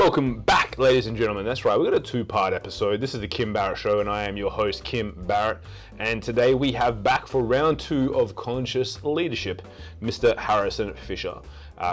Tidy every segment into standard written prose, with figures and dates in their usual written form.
Welcome back, ladies and gentlemen. That's right, we've got a two-part episode. This is the Kim Barrett Show, and I am your host, Kim Barrett. And today we have back for round two of Conscious Leadership, Mr. Harrison Fischer.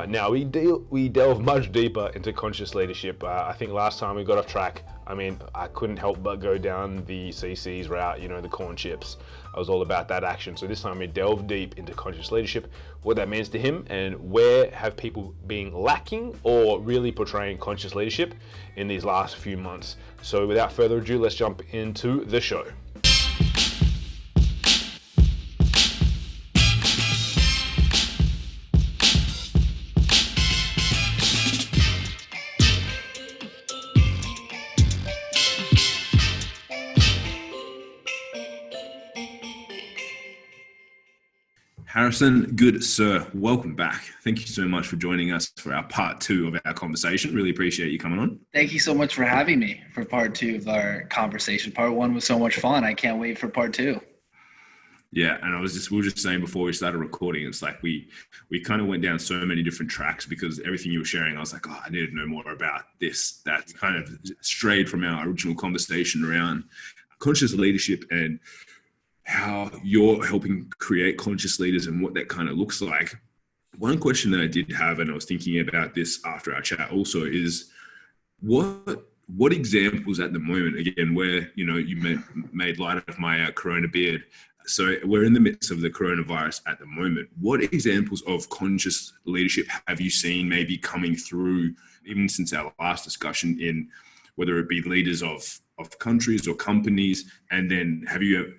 Now, we delve much deeper into conscious leadership. I think last time we got off track, I couldn't help but go down the CC's route, the corn chips. I was all about that action. So this time we delve deep into conscious leadership, what that means to him, and where have people been lacking or really portraying conscious leadership in these last few months. So without further ado, let's jump into the show. Harrison, good sir, welcome back. Thank you so much for joining us for our part two of our conversation. Really appreciate you coming on. Thank you so much for having me for part two of our conversation. Part one was so much fun. I can't wait for part two. Yeah, and we were just saying before we started recording, it's like we kind of went down so many different tracks because everything you were sharing, I was like, I need to know more about this. That kind of strayed from our original conversation around conscious leadership and how you're helping create conscious leaders and what that kind of looks like. One question that I did have, and I was thinking about this after our chat also, is what examples at the moment, again, where, you made light of my corona beard. So we're in the midst of the coronavirus at the moment. What examples of conscious leadership have you seen maybe coming through, even since our last discussion, in whether it be leaders of countries or companies, and then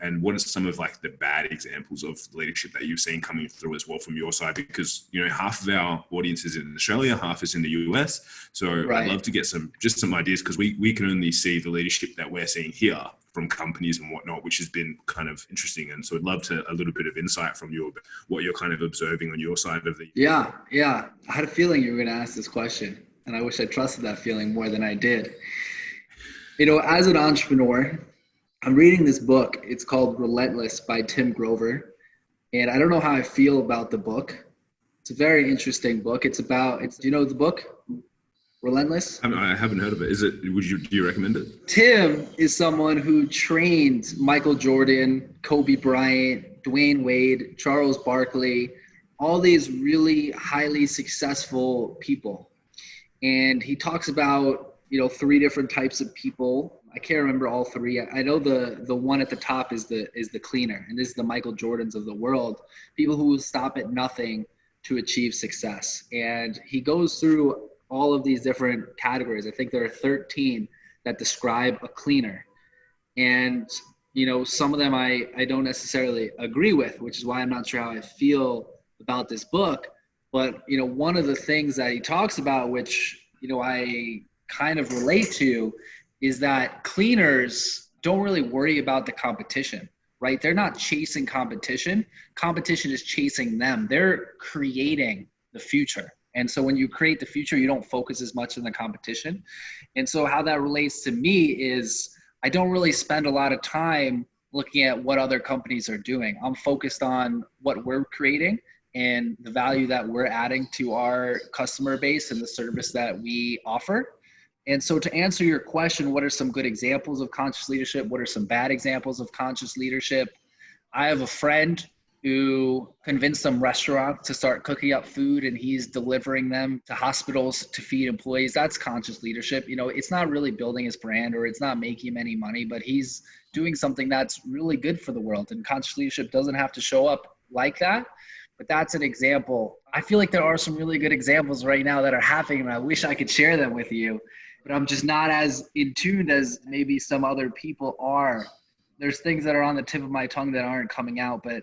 and what are some of like the bad examples of leadership that you've seen coming through as well from your side? Because half of our audience is in Australia, half is in the US, so right. I'd love to get some ideas, because we can only see the leadership that we're seeing here from companies and whatnot, which has been kind of interesting. And so I'd love a little bit of insight from you about what you're kind of observing on your side of the... Yeah. I had a feeling you were going to ask this question, and I wish I trusted that feeling more than I did. As an entrepreneur, I'm reading this book. It's called Relentless by Tim Grover. And I don't know how I feel about the book. It's a very interesting book. Do you know the book? Relentless? I haven't heard of it. Do you recommend it? Tim is someone who trained Michael Jordan, Kobe Bryant, Dwayne Wade, Charles Barkley, all these really highly successful people. And he talks about three different types of people. I can't remember all three. I know the one at the top is the cleaner, and this is the Michael Jordans of the world, people who stop at nothing to achieve success. And he goes through all of these different categories. I think there are 13 that describe a cleaner. And, some of them I don't necessarily agree with, which is why I'm not sure how I feel about this book. But, one of the things that he talks about, which, I kind of relate to, is that cleaners don't really worry about the competition, right? They're not chasing competition. Competition is chasing them. They're creating the future. And so when you create the future, you don't focus as much on the competition. And so how that relates to me is I don't really spend a lot of time looking at what other companies are doing. I'm focused on what we're creating and the value that we're adding to our customer base and the service that we offer. And so to answer your question, what are some good examples of conscious leadership? What are some bad examples of conscious leadership? I have a friend who convinced some restaurants to start cooking up food, and he's delivering them to hospitals to feed employees. That's conscious leadership. It's not really building his brand, or it's not making him any money, but he's doing something that's really good for the world. And conscious leadership doesn't have to show up like that. But that's an example. I feel like there are some really good examples right now that are happening, and I wish I could share them with you. But I'm just not as in tune as maybe some other people are. There's things that are on the tip of my tongue that aren't coming out, but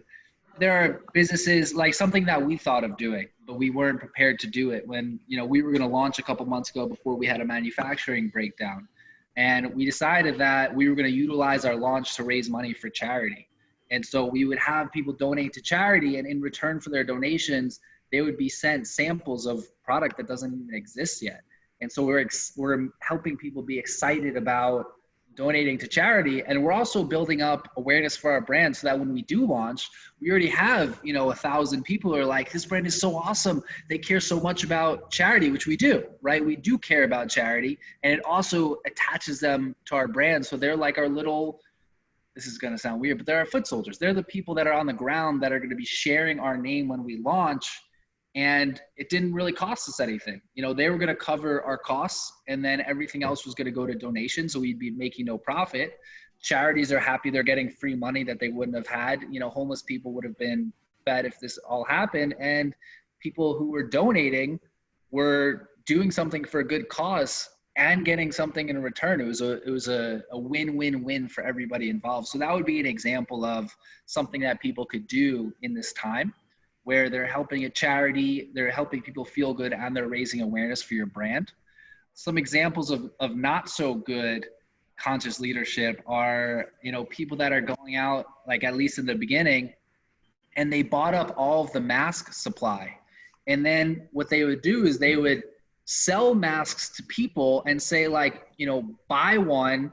there are businesses like something that we thought of doing, but we weren't prepared to do it when, we were going to launch a couple months ago before we had a manufacturing breakdown. And we decided that we were going to utilize our launch to raise money for charity. And so we would have people donate to charity, and in return for their donations, they would be sent samples of product that doesn't even exist yet. And so we're helping people be excited about donating to charity. And we're also building up awareness for our brand so that when we do launch, we already have, 1,000 people who are like, this brand is so awesome. They care so much about charity, which we do, right? We do care about charity, and it also attaches them to our brand. So they're like our little, this is going to sound weird, but they're our foot soldiers. They're the people that are on the ground that are going to be sharing our name when we launch. And it didn't really cost us anything. They were going to cover our costs, and then everything else was going to go to donations. So we'd be making no profit. Charities are happy they're getting free money that they wouldn't have had. Homeless people would have been fed if this all happened. And people who were donating were doing something for a good cause and getting something in return. It was a win-win-win for everybody involved. So that would be an example of something that people could do in this time, where they're helping a charity, they're helping people feel good, and they're raising awareness for your brand. Some examples of not so good conscious leadership are, people that are going out, like at least in the beginning, and they bought up all of the mask supply. And then what they would do is they would sell masks to people and say like, buy one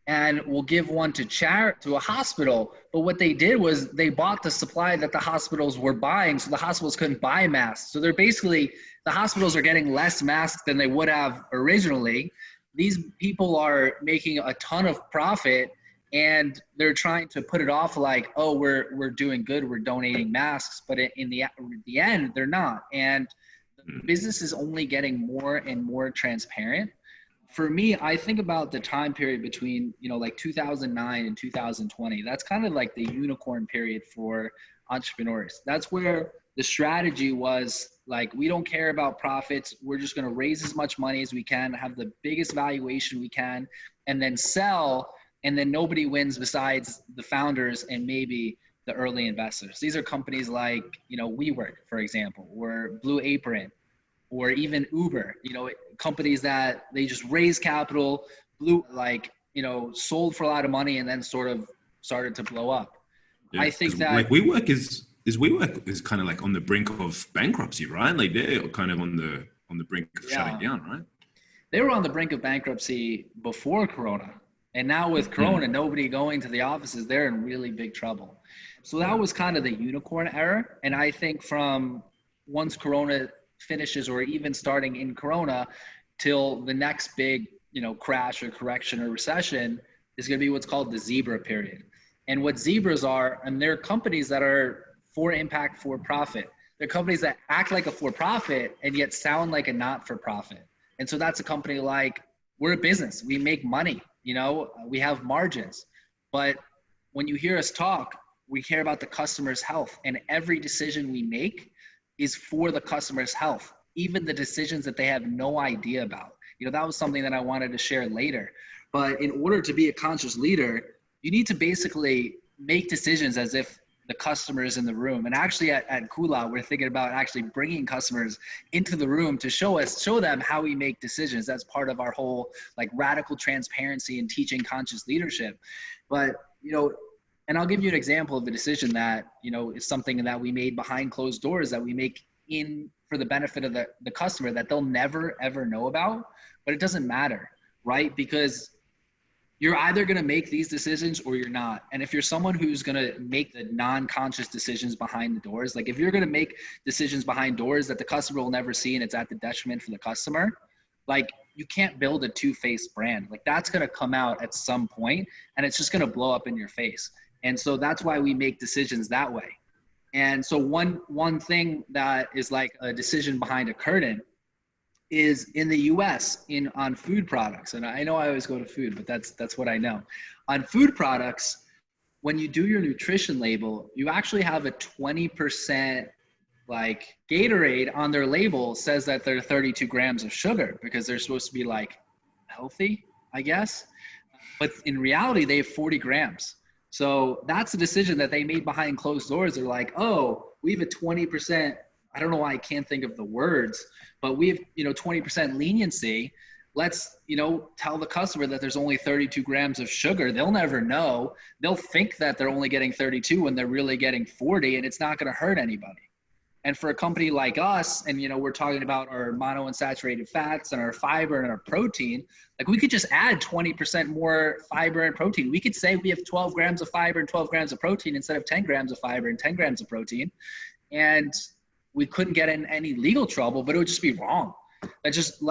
and we'll give one to a hospital. But what they did was they bought the supply that the hospitals were buying, so the hospitals couldn't buy masks. So they're basically, the hospitals are getting less masks than they would have originally. These people are making a ton of profit, and they're trying to put it off like, oh, we're doing good, we're donating masks, but in the end, they're not. And the business is only getting more and more transparent. For me, I think about the time period between, like 2009 and 2020. That's kind of like the unicorn period for entrepreneurs. That's where the strategy was like, we don't care about profits. We're just going to raise as much money as we can, have the biggest valuation we can, and then sell. And then nobody wins besides the founders and maybe the early investors. These are companies like, WeWork, for example, or Blue Apron, or even Uber, companies that they just raise capital, sold for a lot of money, and then sort of started to blow up. Yeah, I think that like WeWork is kind of like on the brink of bankruptcy, right? Like they're kind of on the brink of shutting down, right? They were on the brink of bankruptcy before Corona. And now with Corona, nobody going to the offices, they're in really big trouble. So that was kind of the unicorn era. And I think from once Corona finishes, or even starting in Corona till the next big, crash or correction or recession, is going to be what's called the zebra period. And what zebras are, and they're companies that are for impact, for profit. They're companies that act like a for-profit and yet sound like a not-for-profit. And so that's a company like, we're a business, we make money, we have margins. But when you hear us talk, we care about the customer's health, and every decision we make is for the customer's health, even the decisions that they have no idea about. That was something that I wanted to share later. But in order to be a conscious leader, you need to basically make decisions as if the customer is in the room. And actually at Koohlah, we're thinking about actually bringing customers into the room to show them how we make decisions. That's part of our whole like radical transparency and teaching conscious leadership. But, and I'll give you an example of a decision that, is something that we made behind closed doors, that we make for the benefit of the customer, that they'll never, ever know about. But it doesn't matter, right? Because you're either going to make these decisions or you're not. And if you're someone who's going to make the non-conscious decisions behind the doors, like if you're going to make decisions behind doors that the customer will never see and it's at the detriment for the customer, like you can't build a two-faced brand. Like that's going to come out at some point and it's just going to blow up in your face. And so that's why we make decisions that way. And so one thing that is like a decision behind a curtain is in the US on food products. And I know I always go to food, but that's what I know. On food products, when you do your nutrition label, you actually have a 20% like Gatorade on their label says that they're 32 grams of sugar because they're supposed to be like healthy, I guess. But in reality, they have 40 grams. So that's a decision that they made behind closed doors. They're like, oh, we have a 20%, I don't know why I can't think of the words, but we have, 20% leniency. Let's, tell the customer that there's only 32 grams of sugar. They'll never know. They'll think that they're only getting 32 when they're really getting 40, and it's not going to hurt anybody. And for a company like us, and we're talking about our monounsaturated fats and our fiber and our protein, like we could just add 20% more fiber and protein. We could say we have 12 grams of fiber and 12 grams of protein instead of 10 grams of fiber and 10 grams of protein. And we couldn't get in any legal trouble, but it would just be wrong. That just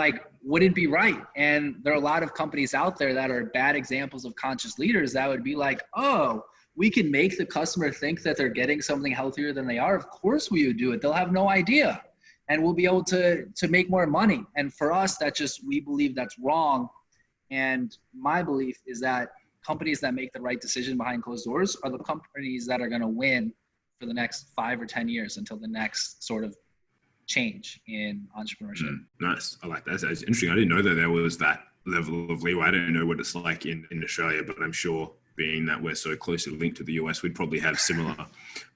wouldn't be right. And there are a lot of companies out there that are bad examples of conscious leaders that would be like, oh, we can make the customer think that they're getting something healthier than they are. Of course we would do it. They'll have no idea. And we'll be able to make more money. And for us, we believe that's wrong. And my belief is that companies that make the right decision behind closed doors are the companies that are going to win for the next 5 or 10 years until the next sort of change in entrepreneurship. Nice. I like that. That's interesting. I didn't know that there was that level of leeway. I don't know what it's like in Australia, but I'm sure being that we're so closely linked to the US, we'd probably have similar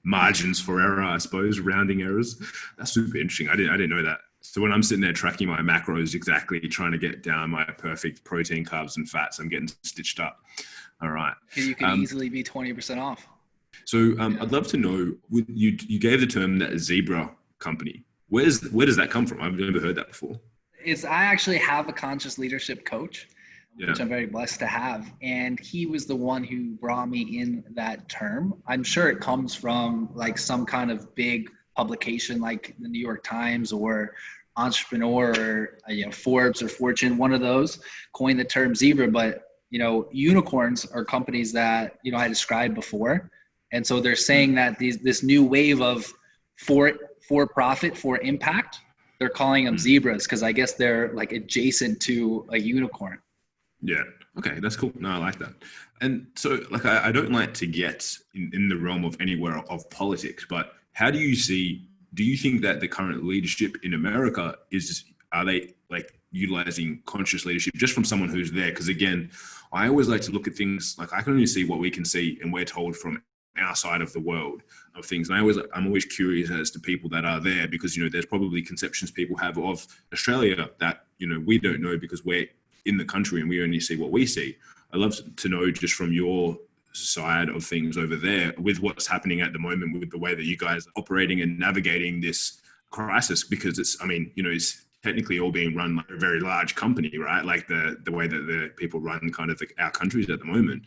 margins for error, I suppose, rounding errors. That's super interesting. I didn't know that. So when I'm sitting there tracking my macros, exactly trying to get down my perfect protein, carbs, and fats, I'm getting stitched up. All right. You can easily be 20% off. So I'd love to know, you gave the term that zebra company. Where does that come from? I've never heard that before. I actually have a conscious leadership coach, which I'm very blessed to have. And he was the one who brought me in that term. I'm sure it comes from some kind of big publication like the New York Times or Entrepreneur or Forbes or Fortune, one of those coined the term zebra. But unicorns are companies that I described before. And so they're saying that this new wave of for profit, for impact, they're calling them zebras because I guess they're adjacent to a unicorn. Yeah. Okay. That's cool. No, I like that. And so I don't like to get in the realm of anywhere of politics, but how do you think that the current leadership in America are they utilizing conscious leadership just from someone who's there? Because again, I always like to look at things I can only see what we can see and we're told from our side of the world of things. And I'm always curious as to people that are there because, there's probably conceptions people have of Australia that, we don't know because we're in the country and we only see what we see. I'd love to know just from your side of things over there with what's happening at the moment with the way that you guys are operating and navigating this crisis, because it's technically all being run like a very large company, right? Like the way that the people run kind of our countries at the moment.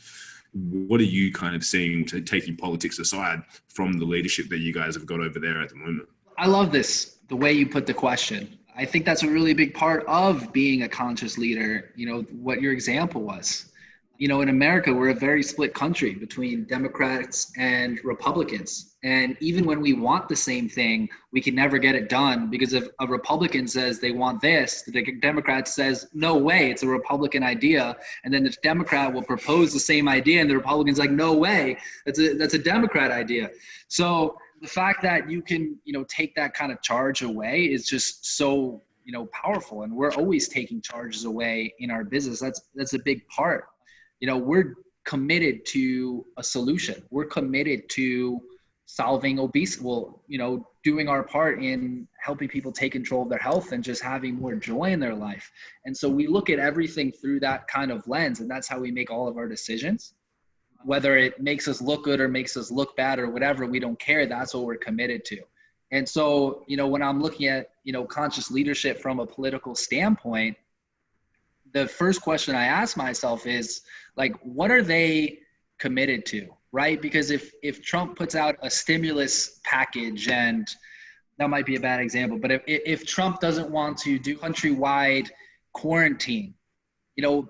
What are you kind of seeing, taking politics aside, from the leadership that you guys have got over there at the moment? I love the way you put the question. I think that's a really big part of being a conscious leader, what your example was. In America, we're a very split country between Democrats and Republicans. And even when we want the same thing, we can never get it done because if a Republican says they want this, the Democrat says, no way, it's a Republican idea. And then the Democrat will propose the same idea and the Republican's like, no way, that's a Democrat idea. So the fact that you can, take that kind of charge away is just so, powerful. And we're always taking charges away in our business. That's a big part. We're committed to a solution. We're committed to solving obesity. Well, doing our part in helping people take control of their health and just having more joy in their life. And so we look at everything through that kind of lens, and that's how we make all of our decisions. Whether it makes us look good or makes us look bad or whatever, we don't care. That's what we're committed to. And so, when I'm looking at, conscious leadership from a political standpoint, the first question I ask myself is what are they committed to, right? Because if Trump puts out a stimulus package, and that might be a bad example, but if Trump doesn't want to do countrywide quarantine,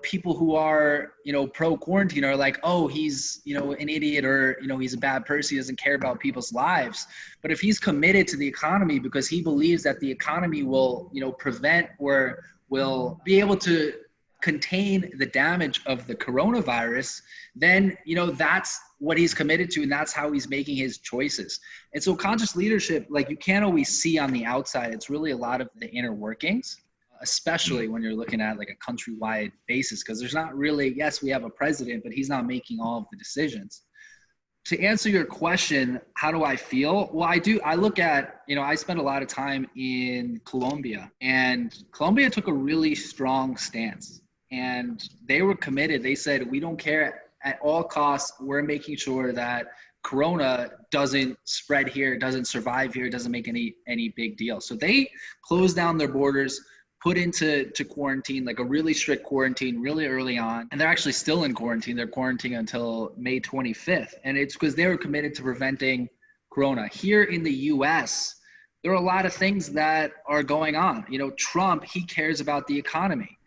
people who are, pro quarantine are like, oh, he's, an idiot, or, he's a bad person. He doesn't care about people's lives. But if he's committed to the economy because he believes that the economy will, prevent or will be able to contain the damage of the coronavirus, then, that's what he's committed to. And that's how he's making his choices. And so conscious leadership, you can't always see on the outside. It's really a lot of the inner workings, especially when you're looking at a countrywide basis, because there's not really, yes, we have a president, but he's not making all of the decisions. To answer your question, how do I feel? Well, I look at, I spent a lot of time in Colombia, and Colombia took a really strong stance, and they were committed. They said, we don't care at all costs. We're making sure that Corona doesn't spread here, doesn't survive here, doesn't make any big deal. So they closed down their borders, put into quarantine, like a really strict quarantine really early on. And they're actually still in quarantine. They're quarantining until May 25th. And it's because they were committed to preventing Corona. Here in the US, there are a lot of things that are going on. You know, Trump, he cares about the economy.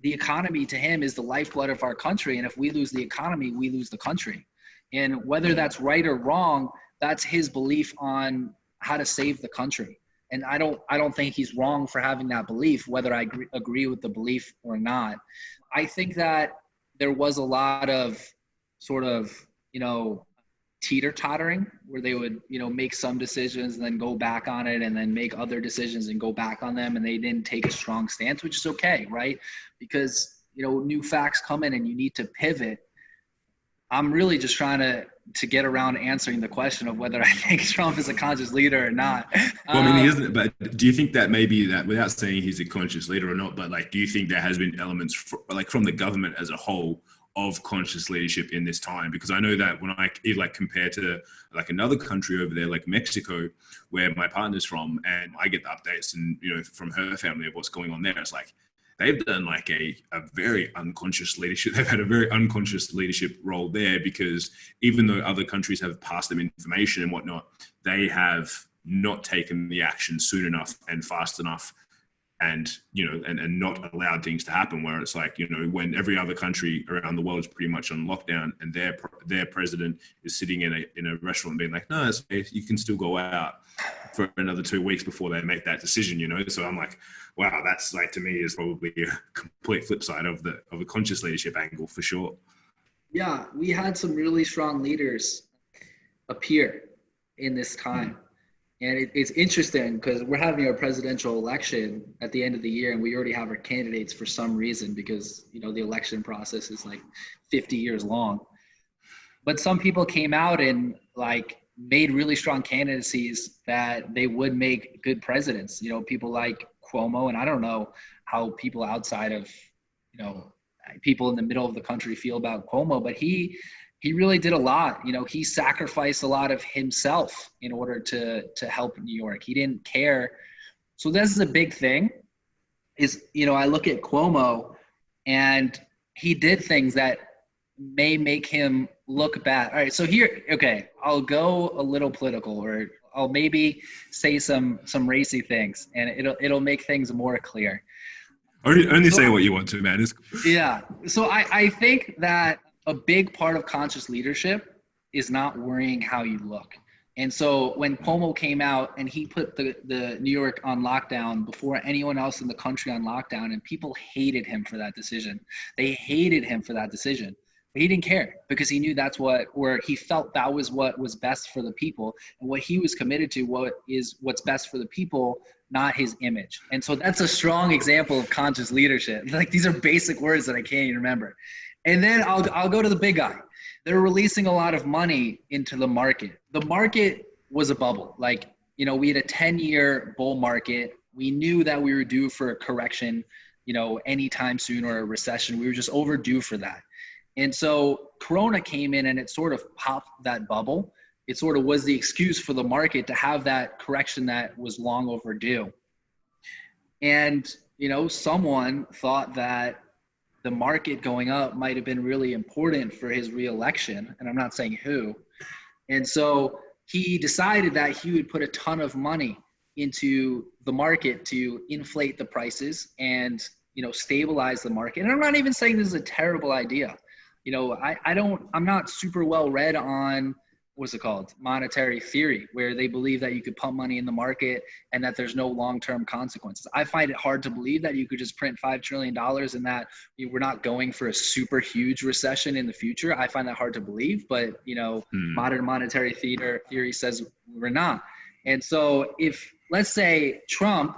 The economy to him is the lifeblood of our country. And if we lose the economy, we lose the country. And whether that's right or wrong, that's his belief on how to save the country. And I don't think he's wrong for having that belief, whether I agree with the belief or not. I think that there was a lot of sort of, you know, teeter-tottering where they would, you know, make some decisions and then go back on it and then make other decisions and go back on them. And they didn't take a strong stance, which is okay, right? Because, you know, new facts come in and you need to pivot. I'm really just trying to get around answering the question of whether I think Trump is a conscious leader or not. Well, I mean, he isn't, but do you think that maybe that, without saying he's a conscious leader or not, but like, do you think there has been elements like from the government as a whole of conscious leadership in this time? Because I know that when I like compare to like another country over there, like Mexico, where my partner's from, and I get the updates and, you know, from her family of what's going on there, it's like, they've done like a very unconscious leadership. They've had a very unconscious leadership role there, because even though other countries have passed them information and whatnot, they have not taken the action soon enough and fast enough, and, you know, and not allowed things to happen, where it's like, you know, when every other country around the world is pretty much on lockdown and their president is sitting in a restaurant being like, no, it's okay, you can still go out for another 2 weeks before they make that decision, you know? So I'm like, wow, that's like, to me, is probably a complete flip side of a conscious leadership angle for sure. Yeah, we had some really strong leaders appear in this time. And it's interesting because we're having a presidential election at the end of the year, and we already have our candidates for some reason, because, you know, the election process is like 50 years long. But some people came out and like made really strong candidacies that they would make good presidents. You know, people like Cuomo, and I don't know how people outside of, you know, people in the middle of the country feel about Cuomo, but he really did a lot. You know, he sacrificed a lot of himself in order to help New York. He didn't care. So this is a big thing is, you know, I look at Cuomo and he did things that may make him look bad. All right. So here, okay, I'll go a little political, or I'll maybe say some racy things, and it'll make things more clear. Only say what you want to, man. Yeah. So I think that a big part of conscious leadership is not worrying how you look. And so when Cuomo came out and he put the New York on lockdown before anyone else in the country on lockdown, and people hated him for that decision. They hated him for that decision. But he didn't care, because he knew that's where he felt that was what was best for the people, and what he was committed to what's best for the people, not his image. And so that's a strong example of conscious leadership. Like, these are basic words that I can't even remember. And then I'll go to the big guy. They're releasing a lot of money into the market. The market was a bubble. Like, you know, we had a 10-year bull market. We knew that we were due for a correction, you know, anytime soon, or a recession. We were just overdue for that. And so Corona came in and it sort of popped that bubble. It sort of was the excuse for the market to have that correction that was long overdue. And, you know, someone thought that the market going up might have been really important for his reelection, and I'm not saying who. And so he decided that he would put a ton of money into the market to inflate the prices and, you know, stabilize the market. And I'm not even saying this is a terrible idea. You know, I'm not super well read on, what's it called, monetary theory, where they believe that you could pump money in the market and that there's no long-term consequences. I find it hard to believe that you could just print $5 trillion and that we're not going for a super huge recession in the future. I find that hard to believe, but, you know, modern monetary theory says we're not. And so if, let's say Trump,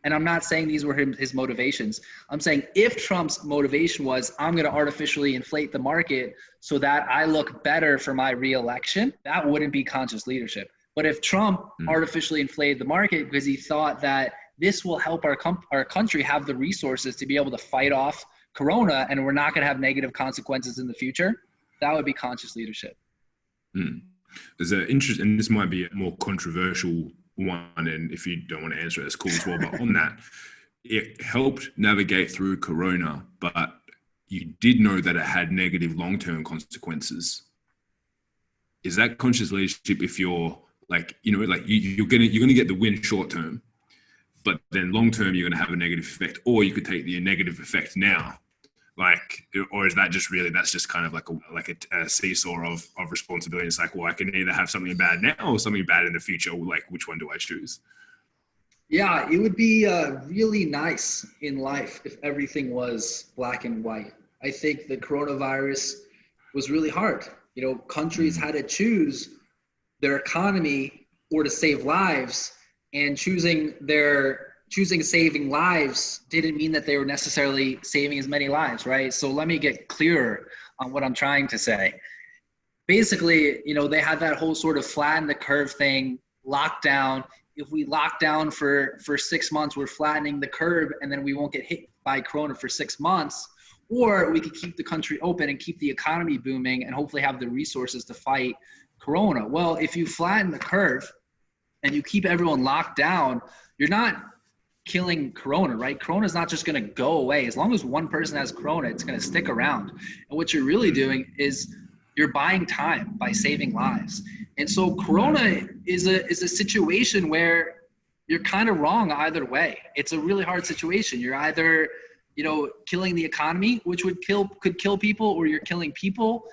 and I'm not saying these were his motivations. I'm saying if Trump's motivation was, I'm going to artificially inflate the market so that I look better for my reelection, that wouldn't be conscious leadership. But if Trump artificially inflated the market because he thought that this will help our country have the resources to be able to fight off Corona and we're not going to have negative consequences in the future, that would be conscious leadership. There's an interest, and this might be a more controversial one, and if you don't want to answer it, it's cool as well. But on that, it helped navigate through Corona, but you did know that it had negative long-term consequences. Is that conscious leadership if you're like, like you're gonna get the win short term, but then long term you're gonna have a negative effect, or you could take the negative effect now, like, or is that just really, that's just kind of like a seesaw of responsibility? It's like, well, I can either have something bad now or something bad in the future. Like, which one do I choose? Yeah, it would be really nice in life if everything was black and white. I think the coronavirus was really hard. Countries had to choose their economy or to save lives, and choosing saving lives didn't mean that they were necessarily saving as many lives, right? So let me get clearer on what I'm trying to say. Basically, they had that whole sort of flatten the curve thing, lockdown. If we lock down for 6 months, we're flattening the curve, and then we won't get hit by Corona for 6 months. Or we could keep the country open and keep the economy booming and hopefully have the resources to fight Corona. Well, if you flatten the curve and you keep everyone locked down, you're not killing Corona, right? Corona is not just going to go away. As long as one person has Corona, it's going to stick around. And what you're really doing is you're buying time by saving lives. And so Corona is a situation where you're kind of wrong either way. It's a really hard situation. You're either killing the economy, which could kill people, or you're killing people,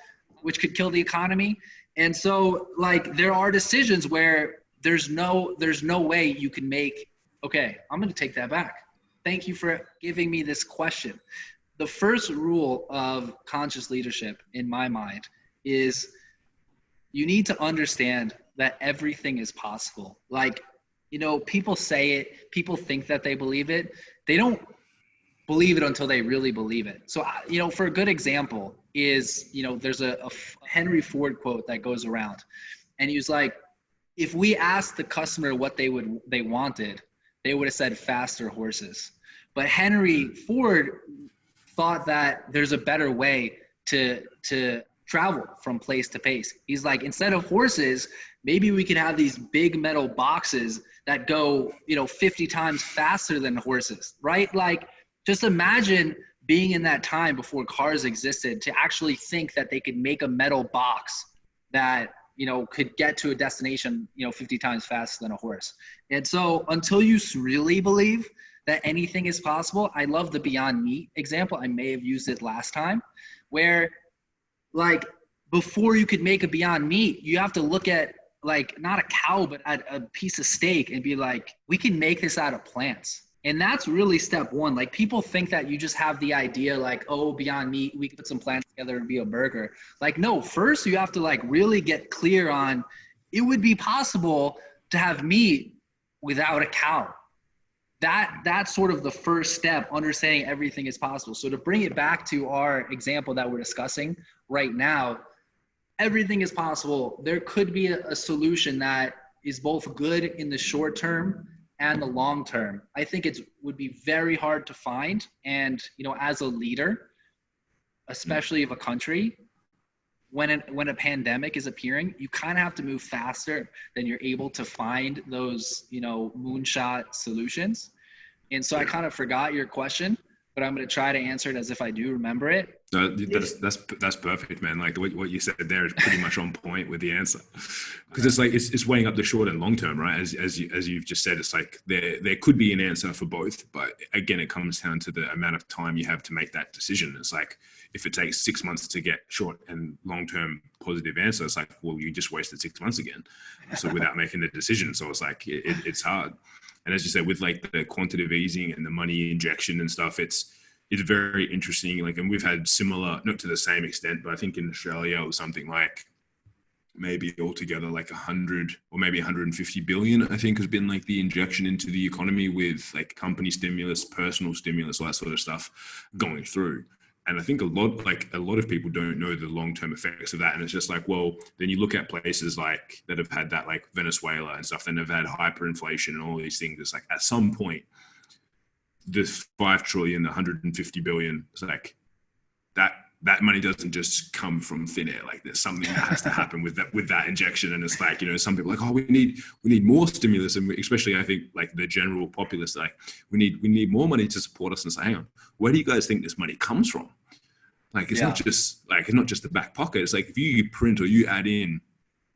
which could kill the economy. And so, like, there are decisions where there's no way you can make, okay, I'm going to take that back. Thank you for giving me this question. The first rule of conscious leadership, in my mind, is you need to understand that everything is possible. Like, people say it, people think that they believe it. They don't believe it until they really believe it. So, for a good example is, there's a Henry Ford quote that goes around, and he was like, if we asked the customer what they wanted, they would have said faster horses. But Henry Ford thought that there's a better way to travel from place to place. He's like, instead of horses, maybe we could have these big metal boxes that go, 50 times faster than horses, right? Like, just imagine being in that time before cars existed, to actually think that they could make a metal box that, could get to a destination, 50 times faster than a horse. And so until you really believe that anything is possible, I love the Beyond Meat example. I may have used it last time, where, like, before you could make a Beyond Meat, you have to look at, like, not a cow, but at a piece of steak and be like, we can make this out of plants. And that's really step one. Like, people think that you just have the idea, like, oh, Beyond Meat, we can put some plants together and be a burger. Like, no, first you have to, like, really get clear on, it would be possible to have meat without a cow. That's sort of the first step, understanding everything is possible. So to bring it back to our example that we're discussing right now, everything is possible. There could be a solution that is both good in the short term and the long term. I think it would be very hard to find. And, as a leader, especially of a country, when a pandemic is appearing, you kind of have to move faster than you're able to find those, moonshot solutions. And so I kind of forgot your question, but I'm going to try to answer it as if I do remember it. No, that's perfect, man. Like, what you said there is pretty much on point with the answer, because it's like it's weighing up the short and long term, right? As you've just said, it's like there could be an answer for both, but again, it comes down to the amount of time you have to make that decision. It's like, if it takes 6 months to get short and long term positive answer, it's like, well, you just wasted 6 months again, so without making the decision. So it's like it's hard. And as you said, with like the quantitative easing and the money injection and stuff, it's very interesting. Like, and we've had similar, not to the same extent, but I think in Australia it was something like maybe altogether like 100 or maybe 150 billion, I think, has been like the injection into the economy with like company stimulus, personal stimulus, all that sort of stuff going through. And I think a lot of people don't know the long-term effects of that. And it's just like, well, then you look at places like that have had that, like Venezuela and stuff, then have had hyperinflation and all these things. It's like, at some point, this 5 trillion, 150 billion, it's like that money doesn't just come from thin air. Like there's something that has to happen with that injection. And it's like, some people are like, oh, we need more stimulus. And especially I think like the general populace, like we need more money to support us. And say, hang on, where do you guys think this money comes from? Like, it's not just the back pocket. It's like if you print or you add in,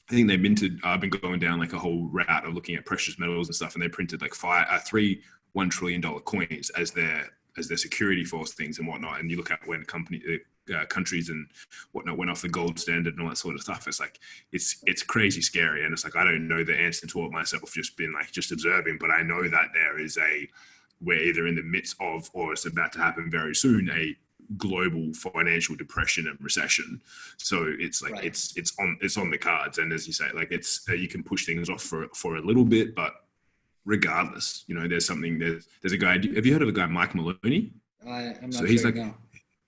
I think they've been going down like a whole route of looking at precious metals and stuff. And they printed like three $1 trillion coins as their security for things and whatnot. And you look at when countries and whatnot went off the gold standard and all that sort of stuff. It's like, it's crazy scary. And it's like, I don't know the answer to it myself, just observing, but I know that we're either in the midst of, or it's about to happen very soon, a global financial depression and recession. So it's like, it's on the cards. And as you say, like you can push things off for a little bit, but regardless, there's a guy, have you heard of a guy, Mike Maloney? I'm not so he's sure, like, no.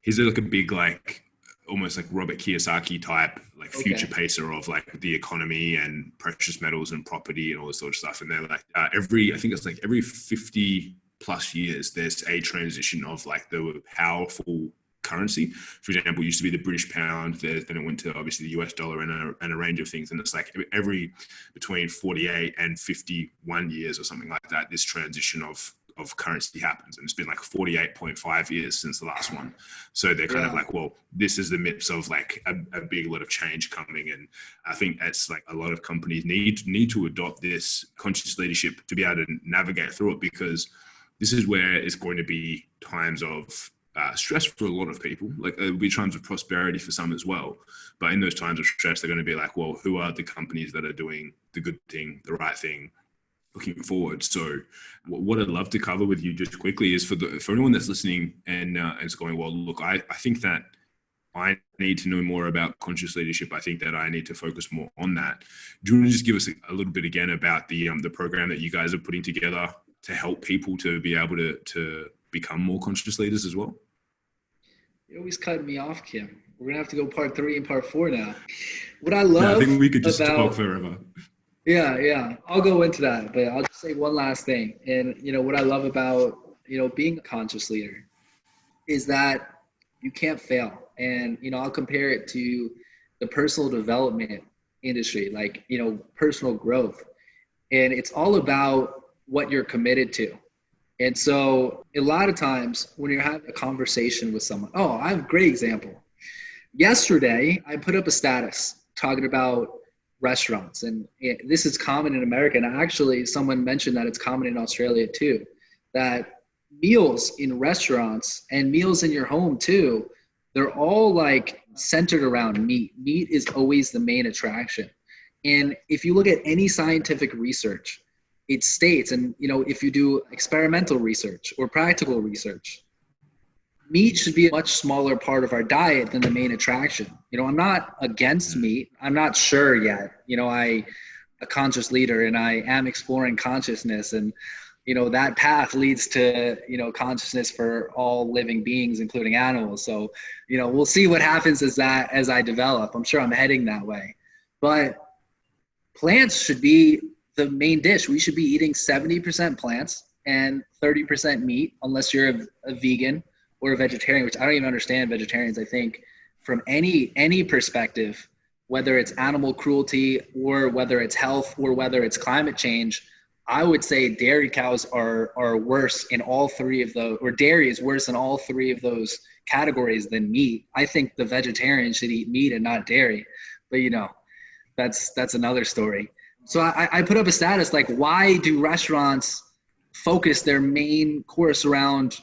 He's like a big, like almost like Robert Kiyosaki type, like future pacer of like the economy and precious metals and property and all this sort of stuff. And they're like, I think it's like every 50 plus years, there's a transition of like the powerful currency. For example, it used to be the British pound, then it went to obviously the US dollar and a range of things. And it's like every between 48 and 51 years or something like that, this transition of currency happens. And it's been like 48.5 years since the last one. So they're kind of like, well, this is the midst of like a big lot of change coming. And I think that's like a lot of companies need to adopt this conscious leadership to be able to navigate through it, because this is where it's going to be times of stress for a lot of people. Like there'll be times of prosperity for some as well. But in those times of stress, they're going to be like, well, who are the companies that are doing the good thing, the right thing, looking forward? So what I'd love to cover with you just quickly is for anyone that's listening and is going, well, look, I think that I need to know more about conscious leadership. I think that I need to focus more on that. Do you want to just give us a little bit again about the program that you guys are putting together to help people to be able to become more conscious leaders as well? You always cut me off, Kim. We're going to have to go part 3 and part 4 now. What I love I think we could just talk forever. Yeah. I'll go into that, but I'll just say one last thing. And, what I love about, being a conscious leader is that you can't fail. And, I'll compare it to the personal development industry, like, personal growth. And it's all about what you're committed to. And so a lot of times when you're having a conversation with someone, I have a great example. Yesterday, I put up a status talking about restaurants, and this is common in America. And actually someone mentioned that it's common in Australia too, that meals in restaurants and meals in your home too, they're all like centered around meat. Meat is always the main attraction. And if you look at any scientific research, it states, and if you do experimental research or practical research, meat should be a much smaller part of our diet than the main attraction. I'm not against meat. I'm not sure yet. I'm a conscious leader and I am exploring consciousness, and that path leads to consciousness for all living beings, including animals. So we'll see what happens as I develop. I'm sure I'm heading that way, but plants should be the main dish. We should be eating 70% plants and 30% meat, unless you're a vegan or a vegetarian, which I don't even understand vegetarians. I think from any perspective, whether it's animal cruelty or whether it's health or whether it's climate change, I would say dairy cows are worse in all 3 of those, or dairy is worse in all 3 of those categories than meat. I think the vegetarian should eat meat and not dairy, but that's another story. So I put up a status like, why do restaurants focus their main course around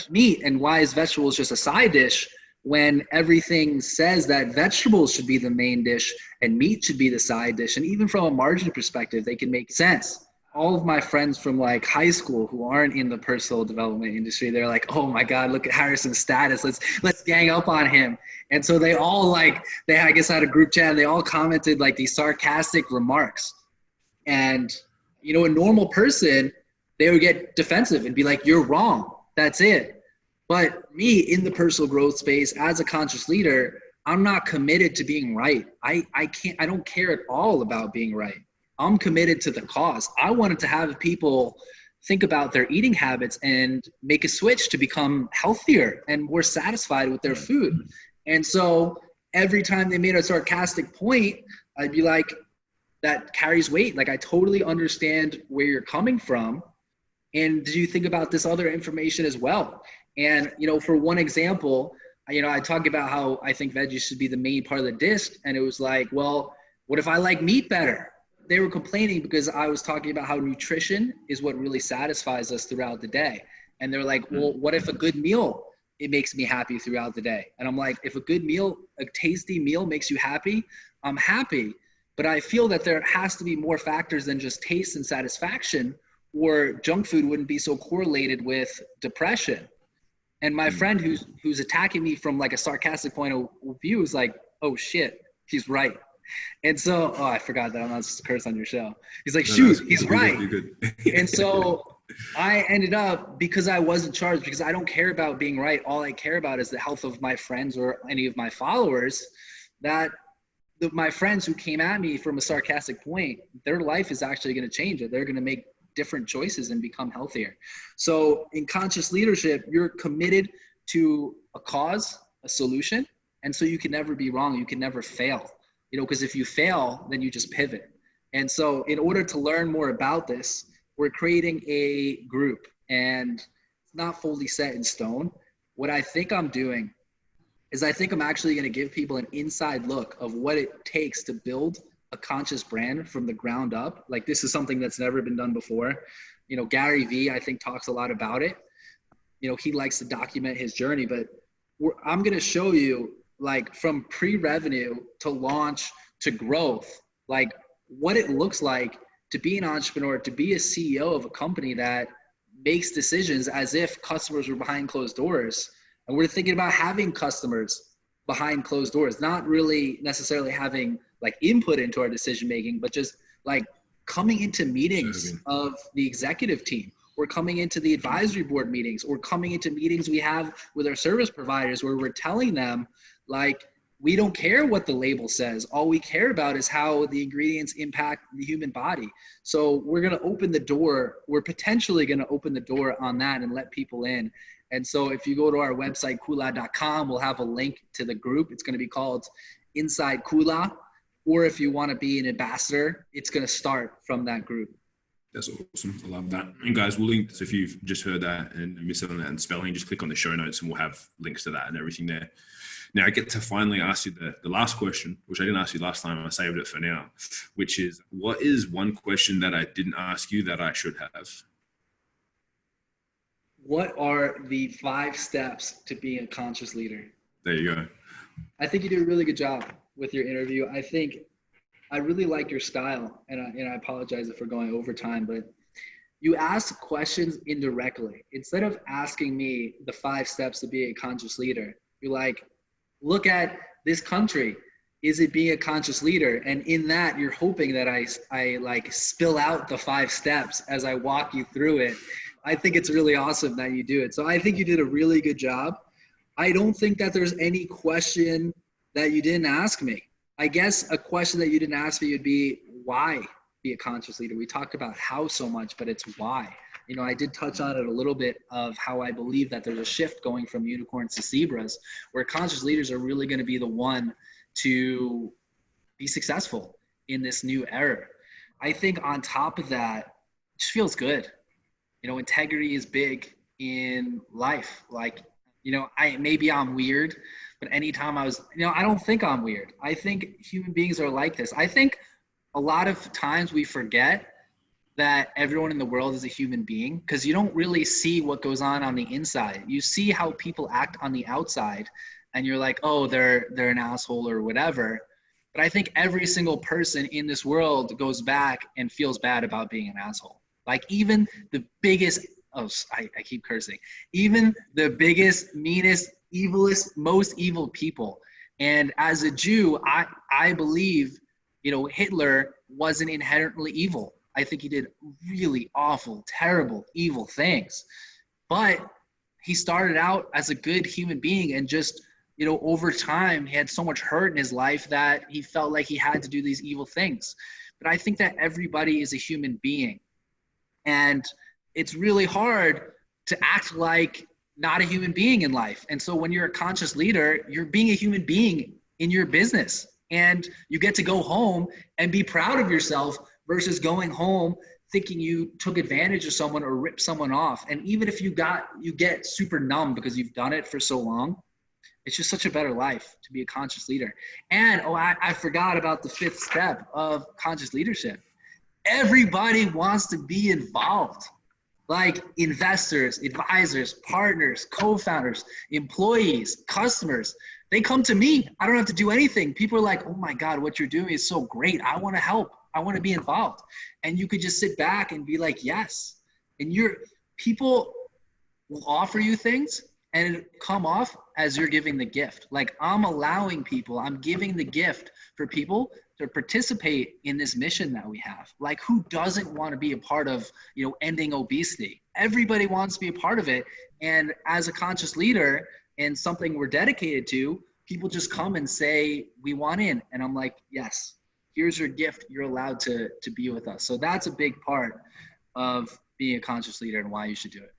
meat, and why is vegetables just a side dish when everything says that vegetables should be the main dish and meat should be the side dish? And even from a margin perspective, they can make sense. All of my friends from like high school who aren't in the personal development industry, they're like, oh my God, look at Harrison's status. Let's gang up on him. And so they all I guess had a group chat, and they all commented like these sarcastic remarks. And, a normal person, they would get defensive and be like, you're wrong. That's it. But me in the personal growth space as a conscious leader, I'm not committed to being right. I don't care at all about being right. I'm committed to the cause. I wanted to have people think about their eating habits and make a switch to become healthier and more satisfied with their food. And so every time they made a sarcastic point, I'd be like, that carries weight. Like, I totally understand where you're coming from. And do you think about this other information as well? And, for one example, I talk about how I think veggies should be the main part of the dish. And it was like, well, what if I like meat better? They were complaining because I was talking about how nutrition is what really satisfies us throughout the day. And they're like, well, what if a good meal, it makes me happy throughout the day? And I'm like, if a good meal, a tasty meal makes you happy, I'm happy. But I feel that there has to be more factors than just taste and satisfaction, or junk food wouldn't be so correlated with depression. And my friend who's attacking me from like a sarcastic point of view is like, oh shit, he's right. And so, I forgot that I'm not supposed to curse on your show. He's like, shoot, he's right. And so I ended up, because I wasn't charged, because I don't care about being right. All I care about is the health of my friends or any of my followers, that my friends who came at me from a sarcastic point, their life is actually going to change. They're going to make different choices and become healthier. So in conscious leadership, you're committed to a cause, a solution. And so you can never be wrong. You can never fail, because if you fail, then you just pivot. And so in order to learn more about this, we're creating a group, and it's not fully set in stone. What I think I'm doing is I think I'm actually going to give people an inside look of what it takes to build a conscious brand from the ground up. Like, this is something that's never been done before. Gary Vee, I think, talks a lot about it. He likes to document his journey, but I'm going to show you, like, from pre-revenue to launch to growth, like what it looks like to be an entrepreneur, to be a CEO of a company that makes decisions as if customers were behind closed doors. And we're thinking about having customers behind closed doors, not really necessarily having like input into our decision-making, but just like coming into meetings of the executive team, or coming into the advisory board meetings, or coming into meetings we have with our service providers where we're telling them, like, we don't care what the label says. All we care about is how the ingredients impact the human body. So we're going to open the door. We're potentially going to open the door on that and let people in. And so if you go to our website, Koohlah.com, we'll have a link to the group. It's going to be called Inside Koohlah. Or if you want to be an ambassador, it's going to start from that group. That's awesome. I love that. And guys, we'll link. So if you've just heard that and missed out on that and spelling, just click on the show notes and we'll have links to that and everything there. Now I get to finally ask you the last question, which I didn't ask you last time. I saved it for now, which is, what is one question that I didn't ask you that I should have? What are the 5 steps to being a conscious leader? There you go. I think you did a really good job with your interview. I think I really like your style, and I apologize if we're going over time, but you ask questions indirectly. Instead of asking me the 5 steps to be a conscious leader, you're like, look at this country. Is it being a conscious leader? And in that, you're hoping that I like spill out the 5 steps as I walk you through it. I think it's really awesome that you do it. So I think you did a really good job. I don't think that there's any question that you didn't ask me. I guess a question that you didn't ask me would be, why be a conscious leader? We talked about how so much, but it's why. I did touch on it a little bit of how I believe that there's a shift going from unicorns to zebras, where conscious leaders are really going to be the one to be successful in this new era. I think on top of that, it just feels good. Integrity is big in life. Like, maybe I'm weird, but anytime I don't think I'm weird. I think human beings are like this. I think a lot of times we forget that everyone in the world is a human being, because you don't really see what goes on the inside. You see how people act on the outside and you're like, oh, they're an asshole or whatever. But I think every single person in this world goes back and feels bad about being an asshole. Like, even the biggest, I keep cursing, even the biggest, meanest, evilest, most evil people. And as a Jew, I believe, Hitler wasn't inherently evil. I think he did really awful, terrible, evil things. But he started out as a good human being, and just, over time, he had so much hurt in his life that he felt like he had to do these evil things. But I think that everybody is a human being. And it's really hard to act like, not a human being in life. And so when you're a conscious leader, you're being a human being in your business, and you get to go home and be proud of yourself versus going home thinking you took advantage of someone or ripped someone off. And even if you get super numb because you've done it for so long, it's just such a better life to be a conscious leader. And I forgot about the 5th step of conscious leadership. Everybody wants to be involved. Like investors, advisors, partners, co-founders, employees, customers. They come to me. I don't have to do anything. People are like, oh my God, what you're doing is so great. I want to help. I want to be involved. And you could just sit back and be like, yes. And people will offer you things and it come off as you're giving the gift. Like I'm allowing people, I'm giving the gift for people to participate in this mission that we have. Like who doesn't want to be a part of, ending obesity? Everybody wants to be a part of it. And as a conscious leader and something we're dedicated to, people just come and say, we want in. And I'm like, yes, here's your gift. You're allowed to be with us. So that's a big part of being a conscious leader and why you should do it.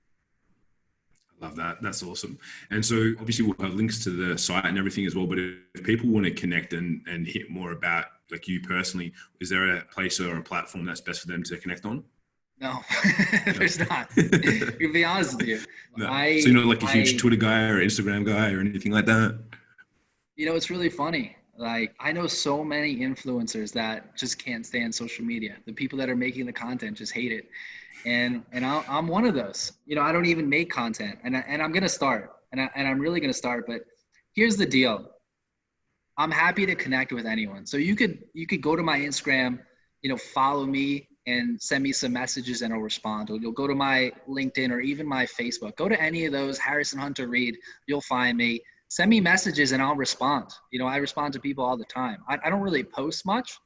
Love that. That's awesome. And so obviously we'll have links to the site and everything as well, but if people want to connect and hear more about like you personally, is there a place or a platform that's best for them to connect on? No, there's not. To be honest with you. No. So you're not like a huge Twitter guy or Instagram guy or anything like that? It's really funny. Like I know so many influencers that just can't stand social media. The people that are making the content just hate it. And I'm one of those. I don't even make content, and I'm gonna start, and I'm really gonna start. But here's the deal: I'm happy to connect with anyone. So you could go to my Instagram, follow me and send me some messages, and I'll respond. Or you'll go to my LinkedIn or even my Facebook. Go to any of those, Harrison Hunter Reed. You'll find me. Send me messages, and I'll respond. I respond to people all the time. I don't really post much,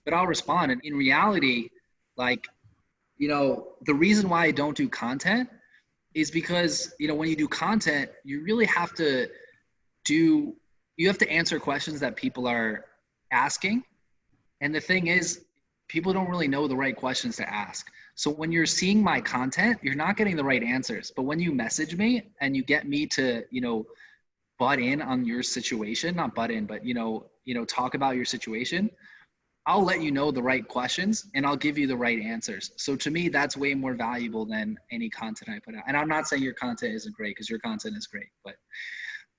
but I'll respond. And in reality, like. The reason why I don't do content is because, when you do content, you really have to answer questions that people are asking. And the thing is, people don't really know the right questions to ask. So when you're seeing my content, you're not getting the right answers. But when you message me and you get me to, butt in on your situation, not butt in, but, talk about your situation, I'll let you know the right questions and I'll give you the right answers. So to me, that's way more valuable than any content I put out. And I'm not saying your content isn't great, because your content is great, but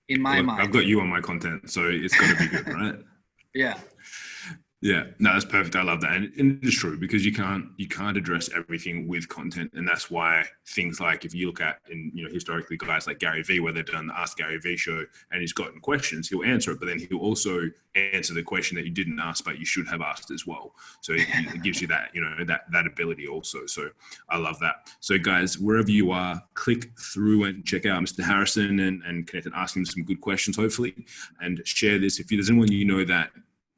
in my mind, I've got you on my content, so it's got to be good, right? Yeah. Yeah, no, that's perfect. I love that. And it's true, because you can't address everything with content. And that's why things like, if you look at, historically, guys like Gary Vee, where they've done the Ask Gary Vee show and he's gotten questions, he'll answer it, but then he'll also answer the question that you didn't ask, but you should have asked as well. So it gives you that, that ability also. So I love that. So guys, wherever you are, click through and check out Mr. Harrison and connect and ask him some good questions, hopefully, and share this. If there's anyone that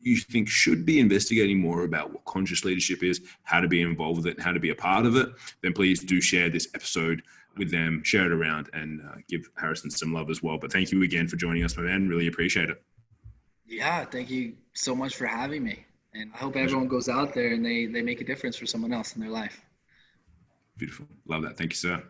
you think should be investigating more about what conscious leadership is, how to be involved with it, and how to be a part of it, then please do share this episode with them, share it around, and give Harrison some love as well. But thank you again for joining us, my man. Really appreciate it. Yeah, thank you so much for having me. And I hope everyone goes out there and they make a difference for someone else in their life. Beautiful. Love that. Thank you, sir.